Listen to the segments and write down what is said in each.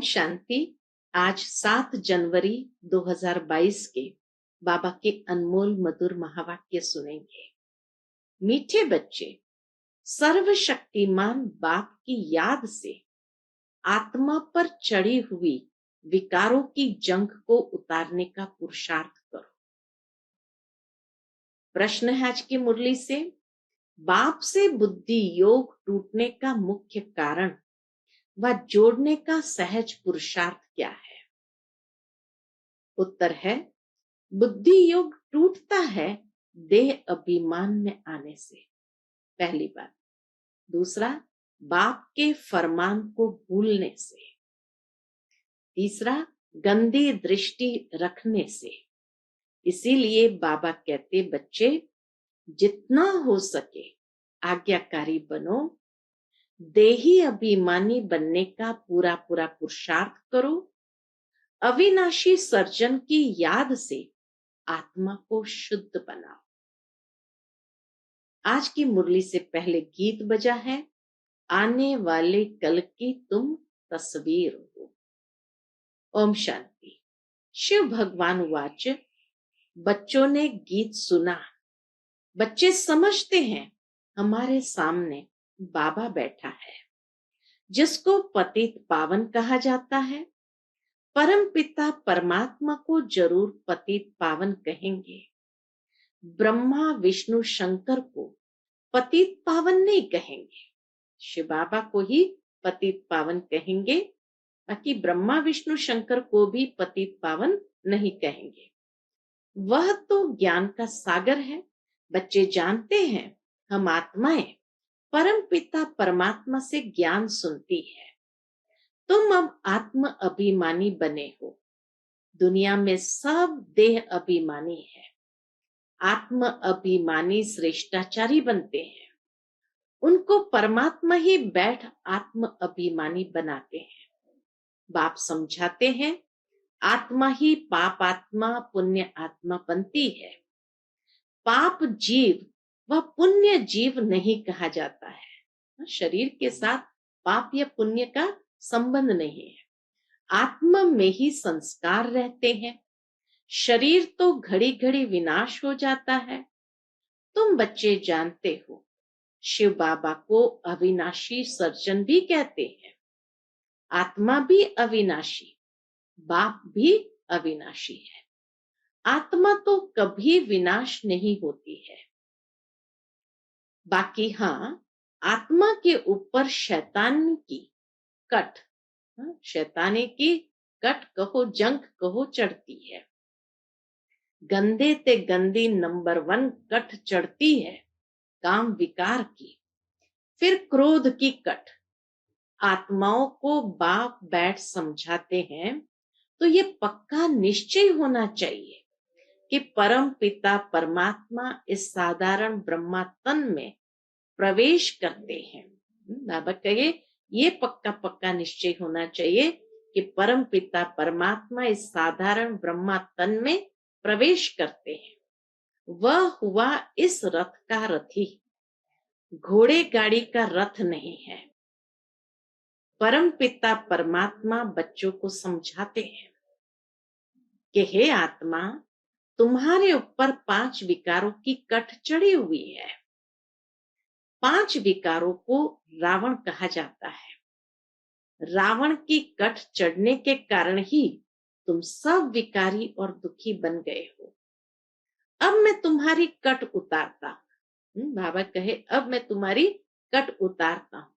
शांति। आज 7 जनवरी 2022 के बाबा के अनमोल मधुर महावाक्य सुनेंगे। मीठे बच्चे, सर्वशक्तिमान बाप की याद से आत्मा पर चढ़ी हुई विकारों की जंग को उतारने का पुरुषार्थ करो। प्रश्न है आज की मुरली से, बाप से बुद्धि योग टूटने का मुख्य कारण व जोड़ने का सहज पुरुषार्थ क्या है? उत्तर है, बुद्धि योग टूटता है देह अभिमान में आने से, पहली बात। दूसरा, बाप के फरमान को भूलने से। तीसरा, गंदी दृष्टि रखने से। इसीलिए बाबा कहते, बच्चे जितना हो सके आज्ञाकारी बनो, देही अभिमानी बनने का पूरा पूरा पुरुषार्थ करो, अविनाशी सर्जन की याद से आत्मा को शुद्ध बनाओ। आज की मुरली से पहले गीत बजा है, आने वाले कल की तुम तस्वीर हो। ओम शांति। शिव भगवान वाच, बच्चों ने गीत सुना। बच्चे समझते हैं हमारे सामने बाबा बैठा है, जिसको पतित पावन कहा जाता है। परम पिता परमात्मा को जरूर पतित पावन कहेंगे। ब्रह्मा विष्णु शंकर को पतित पावन नहीं कहेंगे, शिव बाबा को ही पतित पावन कहेंगे। बाकी ब्रह्मा विष्णु शंकर को भी पतित पावन नहीं कहेंगे। वह तो ज्ञान का सागर है। बच्चे जानते हैं हम आत्माएं परम पिता परमात्मा से ज्ञान सुनती है। तुम अब आत्म अभिमानी बने हो। दुनिया में सब देह अभिमानी है। आत्म अभिमानी श्रेष्ठाचारी बनते हैं। उनको परमात्मा ही बैठ आत्म अभिमानी बनाते हैं। बाप समझाते हैं, आत्मा ही पाप आत्मा पुण्य आत्मा बनती है। पाप जीव व पुण्य जीव नहीं कहा जाता है। शरीर के साथ पाप या पुण्य का संबंध नहीं है। आत्मा में ही संस्कार रहते हैं। शरीर तो घड़ी घड़ी विनाश हो जाता है। तुम बच्चे जानते हो, शिव बाबा को अविनाशी सर्जन भी कहते हैं। आत्मा भी अविनाशी, बाप भी अविनाशी है। आत्मा तो कभी विनाश नहीं होती है। बाकी हाँ, आत्मा के ऊपर शैतान की कट, शैतानी की कट कहो जंग कहो चढ़ती है। गंदे ते गंदी नंबर 1 कट चढ़ती है काम विकार की। फिर क्रोध की कट। आत्माओं को बाप बैठ समझाते हैं तो ये पक्का निश्चय होना चाहिए कि परम पिता परमात्मा इस साधारण ब्रह्मा तन में प्रवेश करते हैं। बाबा कहे, ये पक्का पक्का निश्चय होना चाहिए कि परम पिता परमात्मा इस साधारण ब्रह्मा तन में प्रवेश करते हैं। वह हुआ इस रथ का रथी, घोड़े गाड़ी का रथ नहीं है। परम पिता परमात्मा बच्चों को समझाते हैं कि हे आत्मा, तुम्हारे ऊपर 5 विकारों की कट चढ़ी हुई है। 5 विकारों को रावण कहा जाता है। रावण की कट चढ़ने के कारण ही तुम सब विकारी और दुखी बन गए हो। अब मैं तुम्हारी कट उतारता हूं। बाबा कहे, अब मैं तुम्हारी कट उतारता हूं।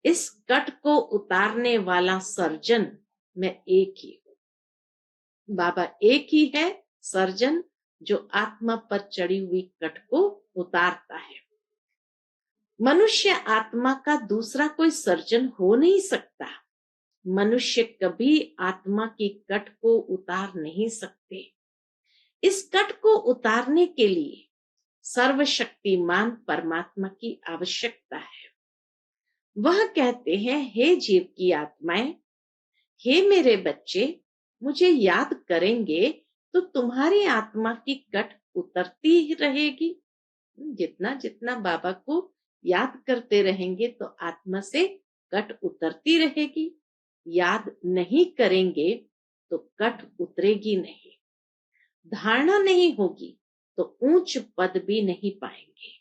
इस कट को उतारने वाला सर्जन मैं एक ही हूं। बाबा एक ही है सर्जन, जो आत्मा पर चढ़ी हुई कट को उतारता है। मनुष्य आत्मा का दूसरा कोई सर्जन हो नहीं सकता। मनुष्य कभी आत्मा की कट को उतार नहीं सकते। इस कट को उतारने के लिए सर्वशक्तिमान परमात्मा की आवश्यकता है। वह कहते हैं, हे जीव की आत्माएं, हे मेरे बच्चे, मुझे याद करेंगे तो तुम्हारी आत्मा की कट उतरती ही रहेगी। जितना जितना बाबा को याद करते रहेंगे तो आत्मा से कट उतरती रहेगी। याद नहीं करेंगे तो कट उतरेगी नहीं, धारणा नहीं होगी तो ऊंच पद भी नहीं पाएंगे।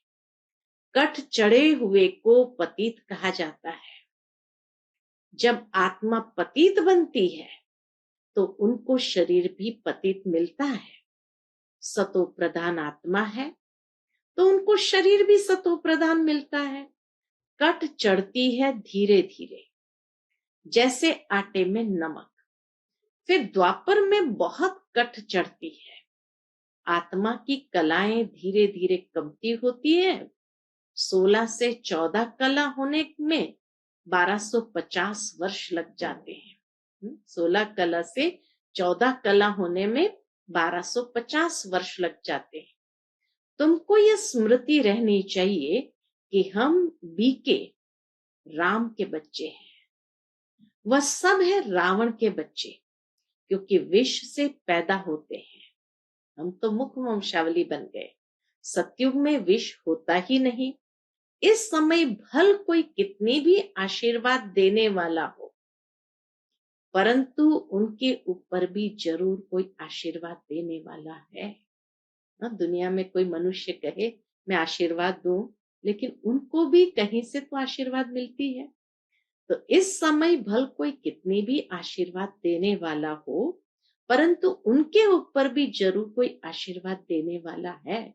कट चढ़े हुए को पतित कहा जाता है। जब आत्मा पतित बनती है तो उनको शरीर भी पतित मिलता है। सतो प्रधान आत्मा है तो उनको शरीर भी सतो प्रधान मिलता है। कट चढ़ती है धीरे धीरे, जैसे आटे में नमक। फिर द्वापर में बहुत कट चढ़ती है। आत्मा की कलाएं धीरे धीरे कमती होती है। 16 से 14 कला होने में 1250 वर्ष लग जाते हैं। 16 कला से 14 कला होने में 1250 वर्ष लग जाते हैं। तुमको ये स्मृति रहनी चाहिए कि हम बीके राम के बच्चे हैं, वह सब है रावण के बच्चे, क्योंकि विष से पैदा होते हैं। हम तो मुख वंशावली बन गए। सतयुग में विष होता ही नहीं। इस समय भल कोई कितनी भी आशीर्वाद देने वाला हो, परंतु उनके ऊपर भी जरूर कोई आशीर्वाद देने वाला है। दुनिया में कोई मनुष्य कहे मैं आशीर्वाद दूं, लेकिन उनको भी कहीं से तो आशीर्वाद मिलती है। तो इस समय भल कोई कितनी भी आशीर्वाद देने वाला हो, परंतु उनके ऊपर भी जरूर कोई आशीर्वाद देने वाला है।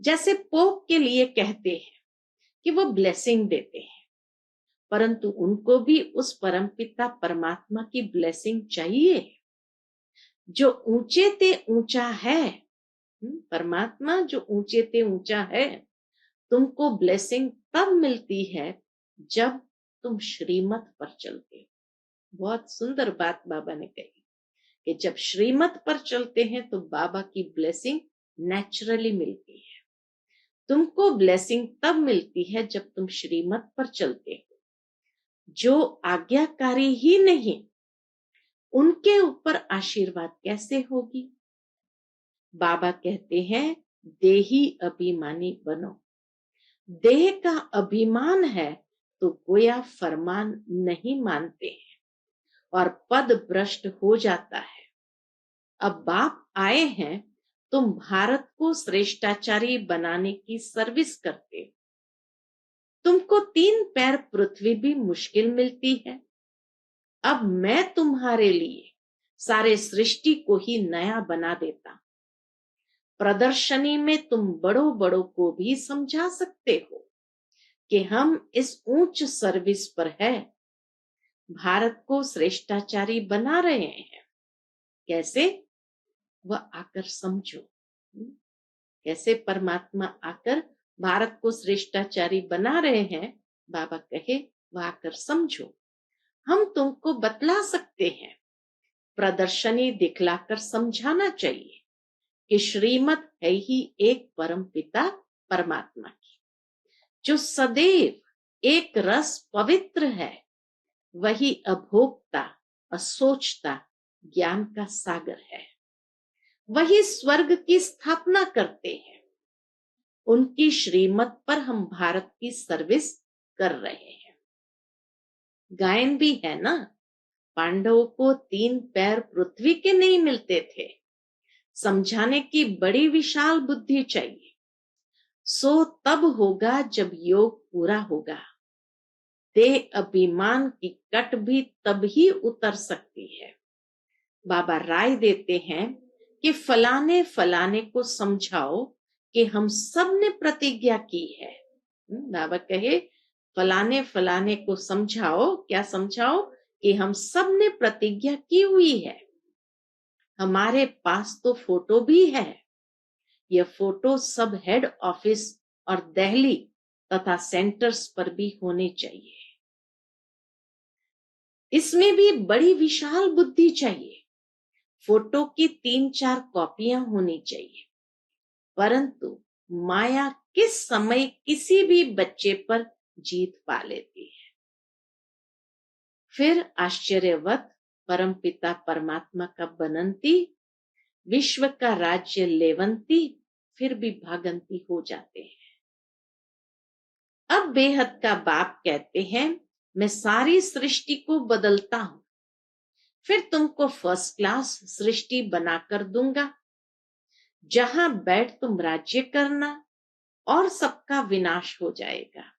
जैसे पोप के लिए कहते हैं कि वो ब्लेसिंग देते हैं, परंतु उनको भी उस परमपिता परमात्मा की ब्लेसिंग चाहिए। जो ऊंचे ते ऊंचा है, परमात्मा जो ऊंचे ते ऊंचा है, तुमको ब्लेसिंग तब मिलती है जब तुम श्रीमत पर चलते हो। बहुत सुंदर बात बाबा ने कही कि जब श्रीमत पर चलते हैं तो बाबा की ब्लेसिंग नेचुरली मिलती है। तुमको ब्लेसिंग तब मिलती है जब तुम श्रीमत पर चलते हो। जो आज्ञाकारी ही नहीं, उनके ऊपर आशीर्वाद कैसे होगी? बाबा कहते हैं देही अभिमानी बनो। देह का अभिमान है तो गोया फरमान नहीं मानते हैं और पद भ्रष्ट हो जाता है। अब बाप आए हैं, तुम भारत को श्रेष्ठाचारी बनाने की सर्विस करते हो। तुमको 3 पैर पृथ्वी भी मुश्किल मिलती है। अब मैं तुम्हारे लिए सारे सृष्टि को ही नया बना देता। प्रदर्शनी में तुम बड़ों बड़ों को भी समझा सकते हो कि हम इस ऊंच सर्विस पर है, भारत को श्रेष्ठाचारी बना रहे हैं। कैसे? वह आकर समझो। कैसे परमात्मा आकर भारत को श्रेष्ठाचारी बना रहे हैं? बाबा कहे वह आकर समझो। हम तुमको बतला सकते हैं, प्रदर्शनी दिखलाकर समझाना चाहिए कि श्रीमत है ही एक परम पिता परमात्मा की, जो सदैव एक रस पवित्र है। वही अभोक्ता, असोचता, ज्ञान का सागर है। वही स्वर्ग की स्थापना करते हैं। उनकी श्रीमत पर हम भारत की सर्विस कर रहे हैं। गायन भी है ना, पांडवों को 3 पैर पृथ्वी के नहीं मिलते थे। समझाने की बड़ी विशाल बुद्धि चाहिए। सो तब होगा जब योग पूरा होगा। देह अभिमान की कट भी तब ही उतर सकती है। बाबा राय देते हैं कि फलाने फलाने को समझाओ कि हम सब ने प्रतिज्ञा की है। बाबा कहे फलाने फलाने को समझाओ, क्या समझाओ? कि हम सब ने प्रतिज्ञा की हुई है। हमारे पास तो फोटो भी है। यह फोटो सब हेड ऑफिस और दिल्ली तथा सेंटर्स पर भी होने चाहिए। इसमें भी बड़ी विशाल बुद्धि चाहिए। फोटो की 3-4 कॉपियां होनी चाहिए, परंतु माया किस समय किसी भी बच्चे पर जीत पा लेती है। फिर आश्चर्यवत परमपिता परमात्मा का बनंती, विश्व का राज्य लेवंती, फिर भी भागंती हो जाते हैं। अब बेहद का बाप कहते हैं मैं सारी सृष्टि को बदलता हूं, फिर तुमको फर्स्ट क्लास सृष्टि बनाकर दूंगा, जहां बैठ तुम राज्य करना और सबका विनाश हो जाएगा।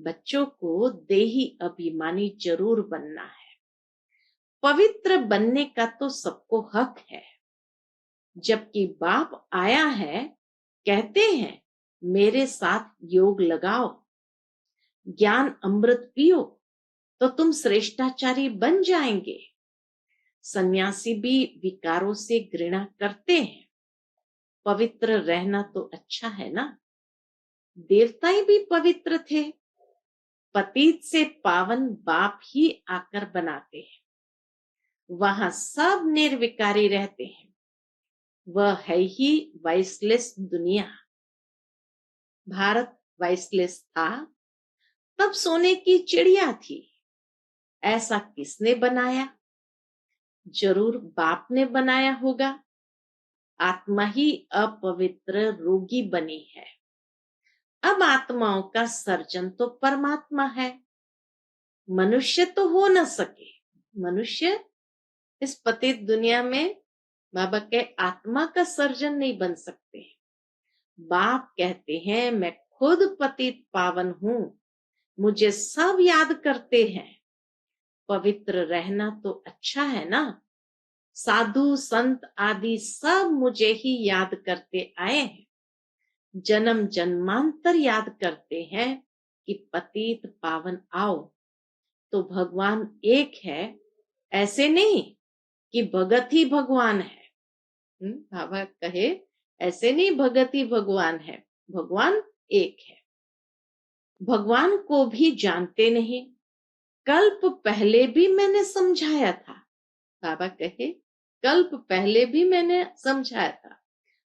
बच्चों को देही अभिमानी जरूर बनना है। पवित्र बनने का तो सबको हक है। जबकि बाप आया है, कहते हैं मेरे साथ योग लगाओ, ज्ञान अमृत पियो, तो तुम श्रेष्ठाचारी बन जाएंगे। सन्यासी भी विकारों से घृणा करते हैं। पवित्र रहना तो अच्छा है ना। देवताएं भी पवित्र थे। पतित से पावन बाप ही आकर बनाते हैं। वहां सब निर्विकारी रहते हैं। वह है ही वाइसलेस दुनिया। भारत वाइसलेस था, तब सोने की चिड़िया थी। ऐसा किसने बनाया? जरूर बाप ने बनाया होगा। आत्मा ही अपवित्र रोगी बनी है। अब आत्माओं का सर्जन तो परमात्मा है। मनुष्य तो हो न सके। मनुष्य इस पतित दुनिया में बाबा के आत्मा का सर्जन नहीं बन सकते। बाप कहते हैं मैं खुद पतित पावन हूं, मुझे सब याद करते हैं। पवित्र रहना तो अच्छा है ना। साधु संत आदि सब मुझे ही याद करते आए हैं। जन्म जन्मांतर याद करते हैं कि पतित पावन आओ। तो भगवान एक है, ऐसे नहीं कि भगत ही भगवान है। बाबा कहे ऐसे नहीं भगत ही भगवान है, भगवान एक है। भगवान को भी जानते नहीं। कल्प पहले भी मैंने समझाया था। बाबा कहे कल्प पहले भी मैंने समझाया था।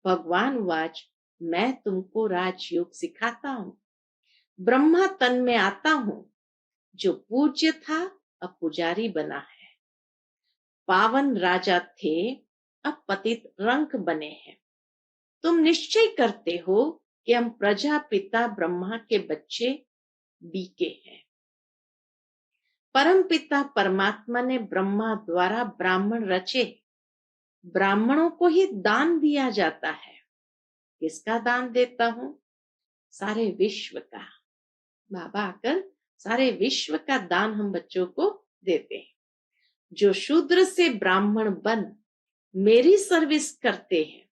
भगवान वाच मैं तुमको राजयोग सिखाता हूं। ब्रह्मा तन में आता हूं। जो पूज्य था अब पुजारी बना है। पावन राजा थे अब पतित रंक बने हैं। तुम निश्चय करते हो कि हम प्रजापिता ब्रह्मा के बच्चे बीके हैं। परम पिता परमात्मा ने ब्रह्मा द्वारा ब्राह्मण रचे। ब्राह्मणों को ही दान दिया जाता है। किसका दान देता हूं? सारे विश्व का। बाबा आकर सारे विश्व का दान हम बच्चों को देते हैं। जो शूद्र से ब्राह्मण बन मेरी सर्विस करते हैं,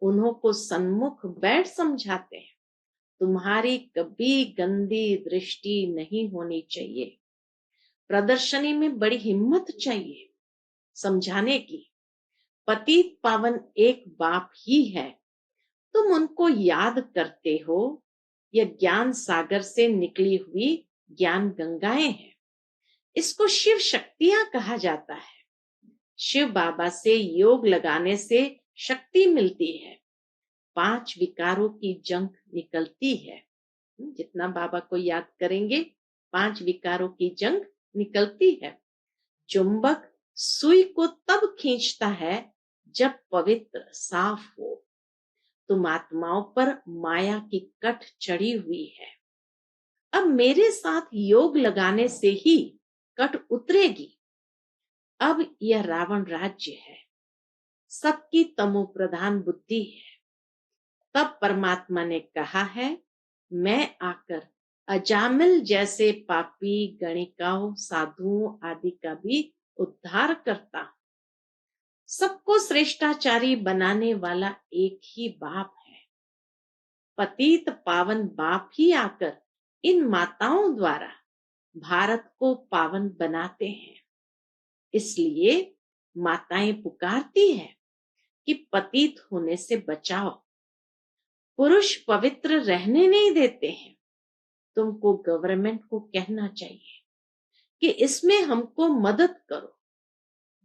उन्हों को सन्मुख बैठ समझाते हैं। तुम्हारी कभी गंदी दृष्टि नहीं होनी चाहिए। प्रदर्शनी में बड़ी हिम्मत चाहिए समझाने की। पतित पावन एक बाप ही है। तुम उनको याद करते हो। यह ज्ञान सागर से निकली हुई ज्ञान गंगाएं हैं। इसको शिव शक्तियां कहा जाता है। शिव बाबा से योग लगाने से शक्ति मिलती है। 5 विकारों की जंग निकलती है। जितना बाबा को याद करेंगे 5 विकारों की जंग निकलती है। चुंबक सुई को तब खींचता है जब पवित्र साफ हो। तुम आत्माओं पर माया की कट चढ़ी हुई है। अब मेरे साथ योग लगाने से ही कट उतरेगी। अब यह रावण राज्य है। सबकी तमो प्रधान बुद्धि है। तब परमात्मा ने कहा है मैं आकर अजामिल जैसे पापी गणिकाओं साधुओं आदि का भी उद्धार करता हूं। सबको श्रेष्ठाचारी बनाने वाला एक ही बाप है। पतित पावन बाप ही आकर इन माताओं द्वारा भारत को पावन बनाते हैं। इसलिए माताएं पुकारती हैं कि पतित होने से बचाओ। पुरुष पवित्र रहने नहीं देते हैं। तुमको गवर्नमेंट को कहना चाहिए कि इसमें हमको मदद करो।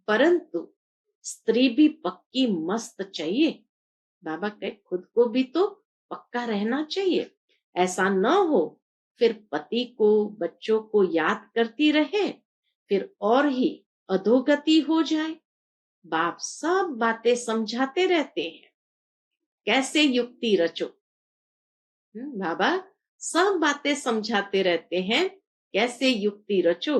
परंतु स्त्री भी पक्की मस्त चाहिए। बाबा कहे खुद को भी तो पक्का रहना चाहिए। ऐसा न हो फिर पति को बच्चों को याद करती रहे, फिर और ही अधोगति हो जाए। बाप सब बातें समझाते रहते हैं। कैसे युक्ति रचो। बाबा सब बातें समझाते रहते हैं कैसे युक्ति रचो,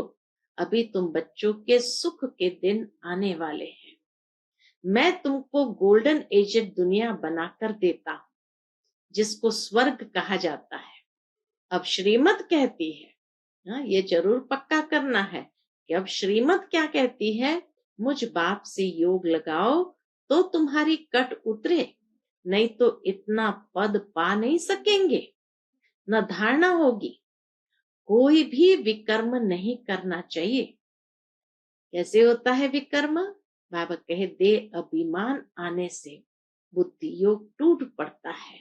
अभी तुम बच्चों के सुख के दिन आने वाले हैं। मैं तुमको गोल्डन एजेड दुनिया बनाकर देता हूं, जिसको स्वर्ग कहा जाता है। अब श्रीमत कहती है, ये जरूर पक्का करना है कि अब श्रीमत क्या कहती है, मुझ बाप से योग लगाओ तो तुम्हारी कट उतरे, नहीं तो इतना पद पा नहीं सकेंगे, न धारणा होगी। कोई भी विकर्म नहीं करना चाहिए। कैसे होता है विकर्म? बाबा कहे, दे अभिमान आने से बुद्धि योग टूट पड़ता है।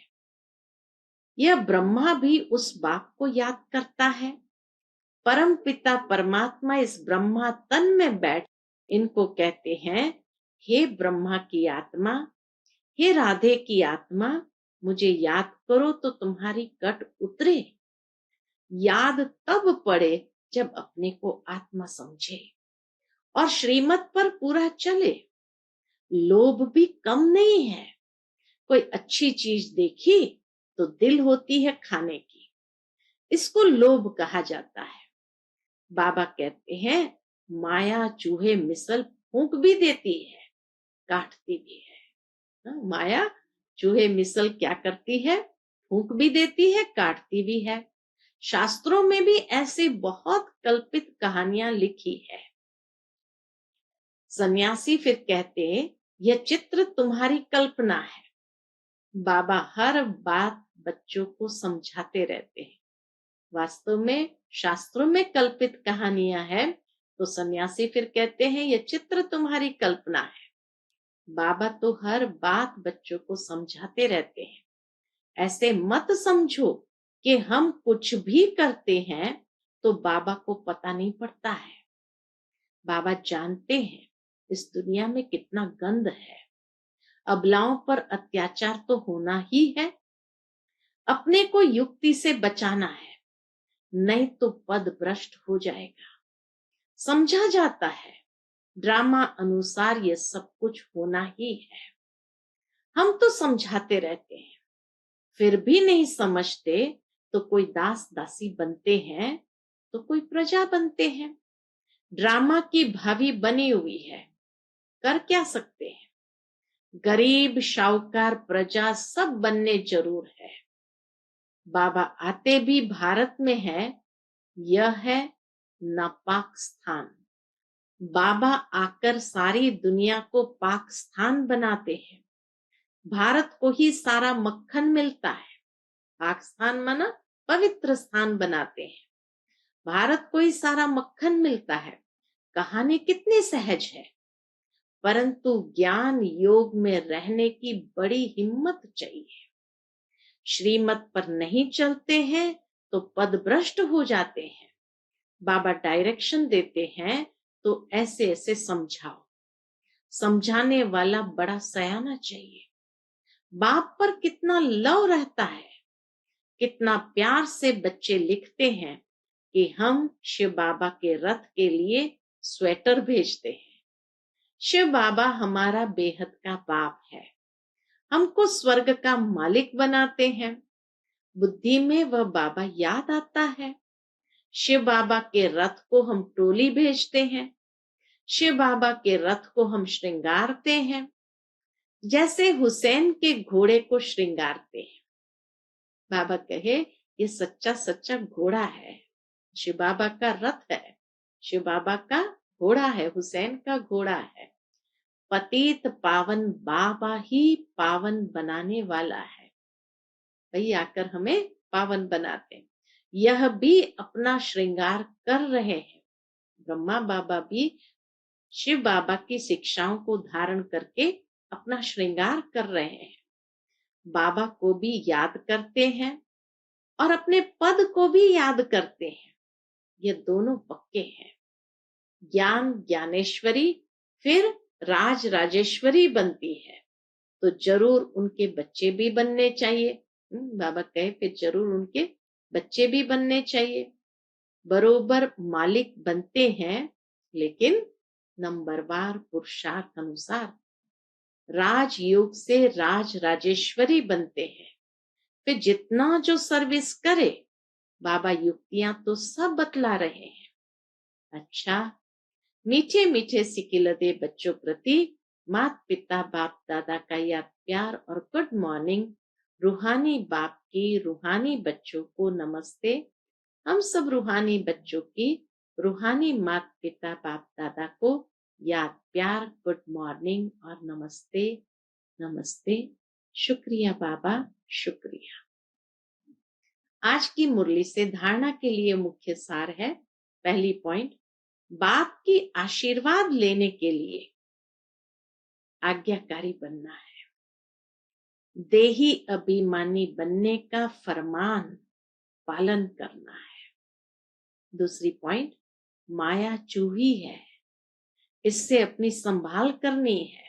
यह ब्रह्मा भी उस बाप को याद करता है। परम पिता परमात्मा इस ब्रह्मा तन में बैठ इनको कहते हैं, हे ब्रह्मा की आत्मा, हे राधे की आत्मा, मुझे याद करो तो तुम्हारी कट उतरे। याद तब पड़े जब अपने को आत्मा समझे और श्रीमत पर पूरा चले। लोभ भी कम नहीं है। कोई अच्छी चीज देखी तो दिल होती है खाने की, इसको लोभ कहा जाता है। बाबा कहते हैं, माया चूहे मिसल फूंक भी देती है, काटती भी है। माया चूहे मिसल क्या करती है? फूंक भी देती है, काटती भी है। शास्त्रों में भी ऐसी बहुत कल्पित कहानियां लिखी है। सन्यासी फिर कहते, यह चित्र तुम्हारी कल्पना है। बाबा हर बात बच्चों को समझाते रहते हैं। वास्तव में शास्त्रों में कल्पित कहानियां हैं, तो सन्यासी फिर कहते हैं, यह चित्र तुम्हारी कल्पना है। बाबा तो हर बात बच्चों को समझाते रहते हैं। ऐसे मत समझो कि हम कुछ भी करते हैं तो बाबा को पता नहीं पड़ता है। बाबा जानते हैं इस दुनिया में कितना गंद है। अबलाओं पर अत्याचार तो होना ही है। अपने को युक्ति से बचाना है, नहीं तो पद भ्रष्ट हो जाएगा। समझा जाता है ड्रामा अनुसार ये सब कुछ होना ही है। हम तो समझाते रहते हैं, फिर भी नहीं समझते तो कोई दास दासी बनते हैं तो कोई प्रजा बनते हैं। ड्रामा की भावी बनी हुई है, कर क्या सकते हैं। गरीब शाहूकार प्रजा सब बनने जरूर है। बाबा आते भी भारत में है, यह है नापाक स्थान। बाबा आकर सारी दुनिया को पाक स्थान बनाते हैं। भारत को ही सारा मक्खन मिलता है। पाक स्थान माना पवित्र स्थान बनाते हैं। भारत को ही सारा मक्खन मिलता है। कहानी कितनी सहज है, परंतु ज्ञान योग में रहने की बड़ी हिम्मत चाहिए। श्रीमत पर नहीं चलते हैं तो पदभ्रष्ट हो जाते हैं। बाबा डायरेक्शन देते हैं तो ऐसे ऐसे समझाओ। समझाने वाला बड़ा सयाना चाहिए। बाप पर कितना लव रहता है, कितना प्यार से बच्चे लिखते हैं कि हम शिव बाबा के रथ के लिए स्वेटर भेजते हैं। शिव बाबा हमारा बेहद का बाप है, हमको स्वर्ग का मालिक बनाते हैं। बुद्धि में वह बाबा याद आता है। शिव बाबा के रथ को हम टोली भेजते हैं। शिव बाबा के रथ को हम श्रृंगारते हैं, जैसे हुसैन के घोड़े को श्रृंगारते हैं। बाबा कहे, ये सच्चा सच्चा घोड़ा है, शिव बाबा का रथ है, शिव बाबा का घोड़ा है, हुसैन का घोड़ा है। पतित पावन बाबा ही पावन बनाने वाला है। वही आकर हमें पावन बनाते हैं। यह भी अपना श्रृंगार कर रहे हैं। ब्रह्मा बाबा भी शिव बाबा की शिक्षाओं को धारण करके अपना श्रृंगार कर रहे हैं। बाबा को भी याद करते हैं और अपने पद को भी याद करते हैं। ये दोनों पक्के हैं। ज्ञान ज्ञानेश्वरी फिर राज राजेश्वरी बनती है, तो जरूर उनके बच्चे भी बनने चाहिए। बाबा कहे, फिर जरूर उनके बच्चे भी बनने चाहिए। बरोबर मालिक बनते हैं, लेकिन नंबरवार पुरुषार्थ अनुसार। राजयोग से राज राजेश्वरी बनते हैं। फिर जितना जो सर्विस करे बाबा युक्तियां तो सब बतला रहे हैं। अच्छा, मीठे मीठे सिकिलते बच्चों प्रति माता पिता बाप दादा का याद प्यार और गुड मॉर्निंग। रूहानी बाप की रूहानी बच्चों को नमस्ते। हम सब रूहानी बच्चों की रूहानी माता पिता बाप दादा को याद प्यार गुड मॉर्निंग और नमस्ते नमस्ते। शुक्रिया बाबा, शुक्रिया। आज की मुरली से धारणा के लिए मुख्य सार है। पहली पॉइंट, बाप की आशीर्वाद लेने के लिए आज्ञाकारी बनना है। देही अभिमानी बनने का फरमान पालन करना है। दूसरी पॉइंट, माया चूही है, इससे अपनी संभाल करनी है।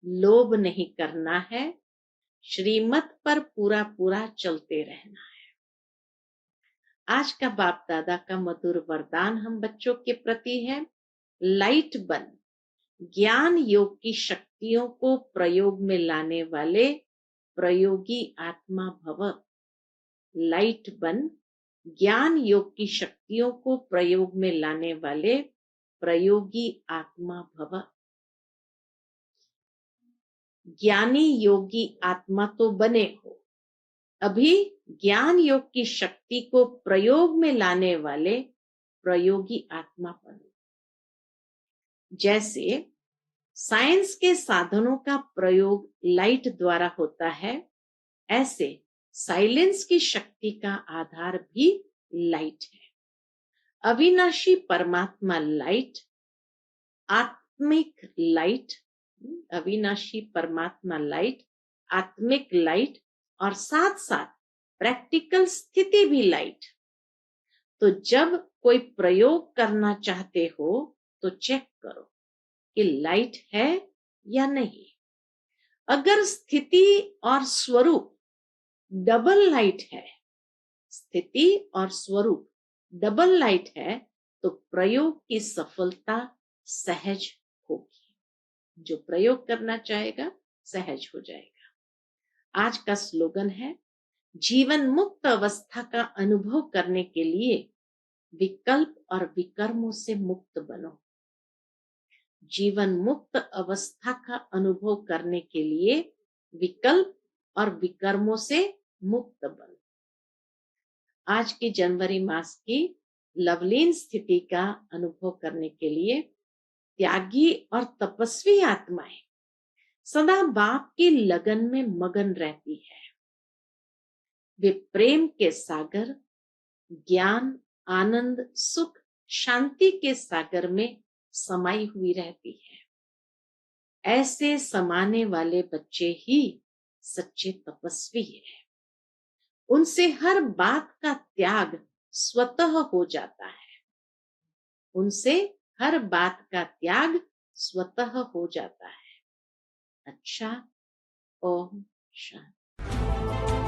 लोभ नहीं करना है, श्रीमत पर पूरा पूरा चलते रहना है। आज का बाप दादा का मधुर वरदान हम बच्चों के प्रति है, लाइट बन, ज्ञान योग की शक्तियों को प्रयोग में लाने वाले प्रयोगी आत्मा भव। लाइट बन, ज्ञान योग की शक्तियों को प्रयोग में लाने वाले प्रयोगी आत्मा भव। ज्ञानी योगी आत्मा तो बने हो, अभी ज्ञान योग की शक्ति को प्रयोग में लाने वाले प्रयोगी आत्मा बनो। जैसे साइंस के साधनों का प्रयोग लाइट द्वारा होता है, ऐसे साइलेंस की शक्ति का आधार भी लाइट है। अविनाशी परमात्मा लाइट, आत्मिक लाइट, अविनाशी परमात्मा लाइट, आत्मिक लाइट और साथ साथ प्रैक्टिकल स्थिति भी लाइट। तो जब कोई प्रयोग करना चाहते हो तो चेक करो कि लाइट है या नहीं। अगर स्थिति और स्वरूप डबल लाइट है, स्थिति और स्वरूप डबल लाइट है, तो प्रयोग की सफलता सहज होगी। जो प्रयोग करना चाहेगा सहज हो जाएगा। आज का स्लोगन है, जीवन मुक्त अवस्था का अनुभव करने के लिए विकल्प और विकर्मों से मुक्त बनो। जीवन मुक्त अवस्था का अनुभव करने के लिए विकल्प और विकर्मों से मुक्त बनो। आज की जनवरी मास की लवलीन स्थिति का अनुभव करने के लिए त्यागी और तपस्वी आत्माएं सदा बाप की लगन में मगन रहती है। वे प्रेम के सागर, ज्ञान, आनंद, सुख, शांति के सागर में समाई हुई रहती है। ऐसे समाने वाले बच्चे ही सच्चे तपस्वी हैं। उनसे हर बात का त्याग स्वतः हो जाता है। उनसे हर बात का त्याग स्वतः हो जाता है। अच्छा, ओम शांति।